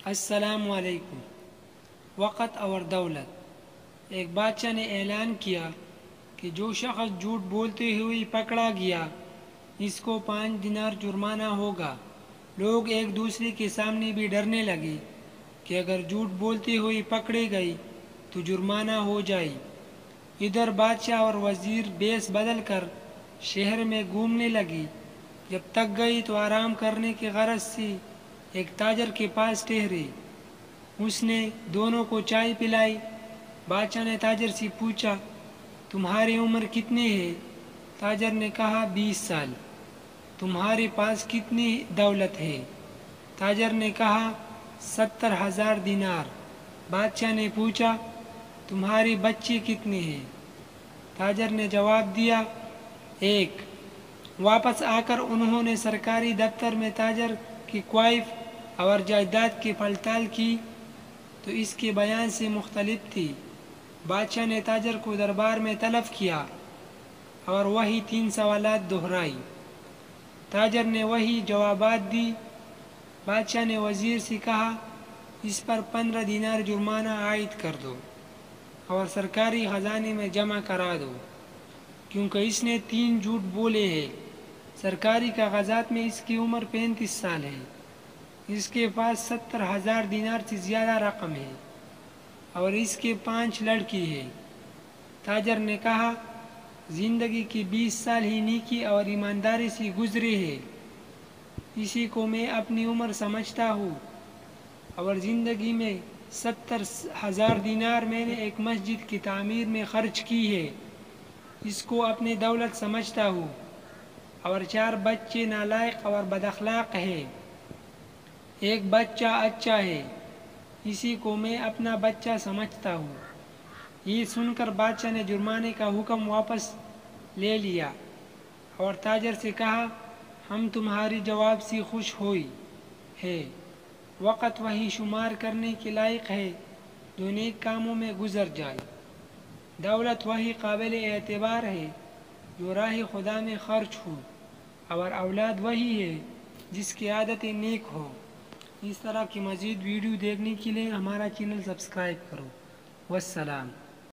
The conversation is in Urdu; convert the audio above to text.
السلام علیکم۔ وقت اور دولت۔ ایک بادشاہ نے اعلان کیا کہ جو شخص جھوٹ بولتے ہوئے پکڑا گیا اس کو 5 دینار جرمانہ ہوگا۔ لوگ ایک دوسرے کے سامنے بھی ڈرنے لگے کہ اگر جھوٹ بولتے ہوئے پکڑے گئے تو جرمانہ ہو جائے۔ ادھر بادشاہ اور وزیر بیس بدل کر شہر میں گھومنے لگے۔ جب تک گئے تو آرام کرنے کی غرض سے ایک تاجر کے پاس ٹھہرے۔ اس نے دونوں کو چائے پلائی۔ بادشاہ نے تاجر سے پوچھا، تمہاری عمر کتنی ہے؟ تاجر نے کہا 20 سال۔ تمہارے پاس کتنی دولت ہے؟ تاجر نے کہا 70,000 دینار۔ بادشاہ نے پوچھا، تمہارے بچے کتنے ہیں؟ تاجر نے جواب دیا، 1۔ واپس آ کر انہوں نے سرکاری دفتر میں تاجر کی کوائف اور جائیداد کی پڑتال کی تو اس کے بیان سے مختلف تھی۔ بادشاہ نے تاجر کو دربار میں طلب کیا اور وہی 3 سوالات دہرائی۔ تاجر نے وہی جوابات دی۔ بادشاہ نے وزیر سے کہا، اس پر 15 دینار جرمانہ عائد کر دو اور سرکاری خزانے میں جمع کرا دو، کیونکہ اس نے 3 جھوٹ بولے ہیں۔ سرکاری کاغذات میں اس کی عمر 35 سال ہے۔ اس کے پاس 70,000 دینار سے زیادہ رقم ہے اور اس کے 5 لڑکی ہیں۔ تاجر نے کہا، زندگی کی 20 سال ہی نیکی اور ایمانداری سے گزرے ہیں، اسی کو میں اپنی عمر سمجھتا ہوں، اور زندگی میں 70,000 دینار میں نے ایک مسجد کی تعمیر میں خرچ کی ہے، اس کو اپنی دولت سمجھتا ہوں، اور 4 بچے نالائق اور بد اخلاق ہیں، ایک بچہ اچھا ہے، اسی کو میں اپنا بچہ سمجھتا ہوں۔ یہ سن کر بادشاہ نے جرمانے کا حکم واپس لے لیا اور تاجر سے کہا، ہم تمہاری جواب سے خوش ہوئے ہیں۔ وقت وہی شمار کرنے کے لائق ہے جو نیک کاموں میں گزر جائے۔ دولت وہی قابل اعتبار ہے جو راہ خدا میں خرچ ہو، اور اولاد وہی ہے جس کی عادتیں نیک ہو۔ اس طرح کی مزید ویڈیو دیکھنے کے لیے ہمارا چینل سبسکرائب کرو۔ والسلام۔